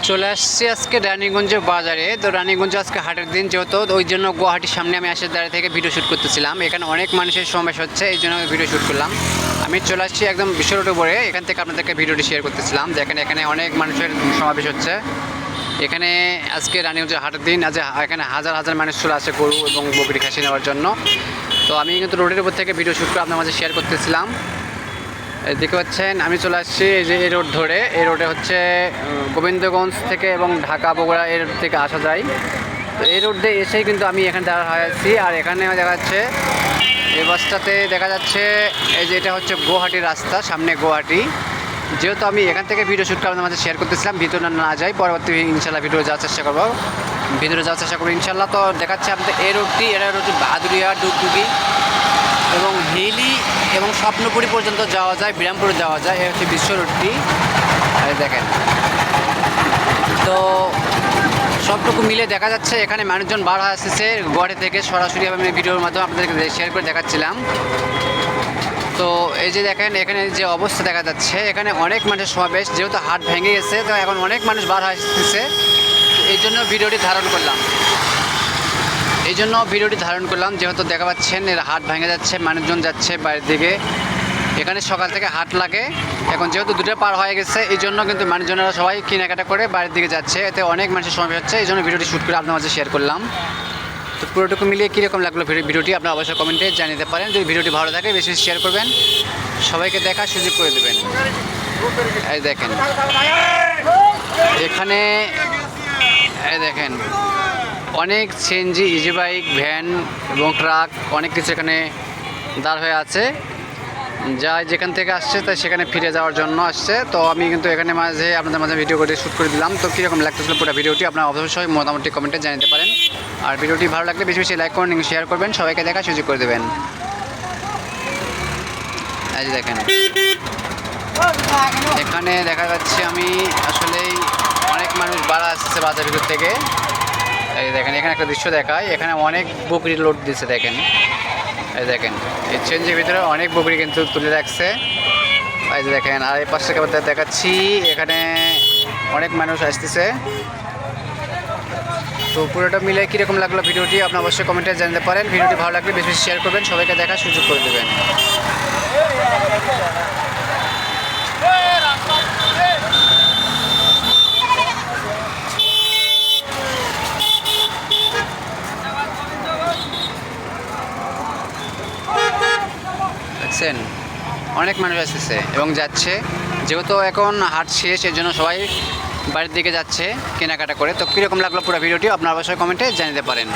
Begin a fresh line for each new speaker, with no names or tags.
চলে আসছি আজকে রানীগঞ্জ বাজারে। তো রানীগঞ্জ আজকে হাটের দিন, যেহেতু ওই জন্য গুয়াহাটির সামনে আমি আসার দাঁড়িয়ে থেকে ভিডিও শ্যুট করতেছিলাম। এখানে অনেক মানুষের সমাবেশ হচ্ছে, এই জন্য ভিডিও শ্যুট করলাম। আমি চলে আসছি একদম বিশ্ব রোডে উপরে, এখান থেকে আপনাদেরকে ভিডিওটি শেয়ার করতেছিলাম। দেখেন এখানে অনেক মানুষের সমাবেশ হচ্ছে। এখানে আজকে রানীগঞ্জের হাটের দিন, আজ এখানে হাজার হাজার মানুষ চলে আসে গরু এবং বকরি খাসি নেওয়ার জন্য। তো আমি কিন্তু রোডের উপর থেকে ভিডিও শ্যুট করে আপনার মাঝে শেয়ার করতেছিলাম। দেখতে পাচ্ছেন আমি চলে আসছি এই যে এই রোড ধরে। এই রোডে হচ্ছে গোবিন্দগঞ্জ থেকে এবং ঢাকা বগুড়া এই রোড থেকে আসা যায়। তো এই রোড দিয়ে এসেই কিন্তু আমি এখানে দাঁড়া হয়ে আছি। আর এখানে দেখা যাচ্ছে এই বাসটাতে দেখা যাচ্ছে এই যে এটা হচ্ছে গুয়াহাটির রাস্তা, সামনে গুয়াহাটি। যেহেতু আমি এখান থেকে ভিডিও শ্যুট করে আপনাদের মাঝে শেয়ার করতেছিলাম, ভিতরে না যাই, পরবর্তী ইনশাল্লাহ ভিডিও যাওয়ার চেষ্টা করবো, ভিতরে যাওয়ার চেষ্টা করবো ইনশাল্লাহ। তো দেখাচ্ছে আপনাদের এই রোডটি, এটা হচ্ছে বাহাদুরিয়া, ডুগডুগি এবং হিলি এবং স্বপ্নপুরি পর্যন্ত যাওয়া যায়, বিরামপুরে যাওয়া যায়। এই হচ্ছে বিশ্ব রোডটি, দেখেন। তো সবটুকু মিলে দেখা যাচ্ছে এখানে মানুষজন বার হয়ে আসতেছে গুয়াহাটি থেকে সরাসরি। আমি ভিডিওর মাধ্যমে আপনাদেরকে শেয়ার করে দেখাচ্ছিলাম। তো এই যে দেখেন এখানে যে অবস্থা দেখা যাচ্ছে, এখানে অনেক মানুষের সমাবেশ। যেহেতু হাট ভেঙে গেছে, তো এখন অনেক মানুষ বার হয়ে আসতেছে, এই জন্য ভিডিওটি ধারণ করলাম। যেহেতু দেখা পাচ্ছেন এর হাট ভেঙে যাচ্ছে, মানুষজন যাচ্ছে বাইরের দিকে। এখানে সকাল থেকে হাট লাগে, এখন যেহেতু দুটো পার হয়ে গেছে, এই জন্য কিন্তু মানুষজনেরা সবাই কেনাকাটা করে বাইরের দিকে যাচ্ছে। এতে অনেক মানুষের সমাবেশ হচ্ছে, এই জন্য ভিডিওটি শ্যুট করে আপনার মাঝে শেয়ার করলাম। তো পুরোটুকু মিলিয়ে কীরকম লাগলো ভিডিওটি আপনারা অবশ্যই কমেন্টে জানিয়ে পারেন। যদি ভিডিওটি ভালো থাকে বেশি বেশি শেয়ার করবেন, সবাইকে দেখার সুযোগ করে দেবেন। এই দেখেন এখানে, এই দেখেন অনেক সিএনজি, ইজি বাইক, ভ্যান এবং ট্রাক অনেক কিছু এখানে দাঁড় হয়ে আছে। যা যেখান থেকে আসছে তাই সেখানে ফিরে যাওয়ার জন্য আসছে। তো আমি কিন্তু এখানে মাঝে আপনাদের মাঝে ভিডিও করে শ্যুট করে দিলাম। তো কীরকম লাগতেছিল পুরো ভিডিওটি আপনারা অবশ্যই মোটামুটি কমেন্টে জানাতে পারেন। আর ভিডিওটি ভালো লাগলে বেশি বেশি লাইক করুন, শেয়ার করবেন, সবাইকে দেখার সুযোগ করে দেবেন। এই যে দেখেন এখানে দেখা যাচ্ছে আমি আসলেই অনেক মানুষ বাড়া আসছে বাজার ভিতর থেকে। এই দেখেন এখানে একটা দৃশ্য দেখায়, এখানে অনেক বকরি লোড দিচ্ছে। দেখেন এই দেখেন এই চেঞ্জের ভিতরে অনেক বকরি কিন্তু তুলে রাখছে। এই যে দেখেন, আর এই পাশে দেখাচ্ছি এখানে অনেক মানুষ আসতেছে। তো পুরোটা মিলে কীরকম লাগলো ভিডিওটি আপনারা অবশ্যই কমেন্টে জানাতে পারেন। ভিডিওটি ভালো লাগলে বেশি বেশি শেয়ার করবেন, সবাইকে দেখার সুযোগ করে দেবেন। দেখছেন অনেক মানুষ আসতেছে এবং যাচ্ছে। যেহেতু এখন হাট শেষ, এর জন্য সবাই বাড়ির দিকে যাচ্ছে কেনাকাটা করে। তো কীরকম লাগলো পুরো ভিডিওটি আপনারা অবশ্যই কমেন্টে জানাতে পারেন।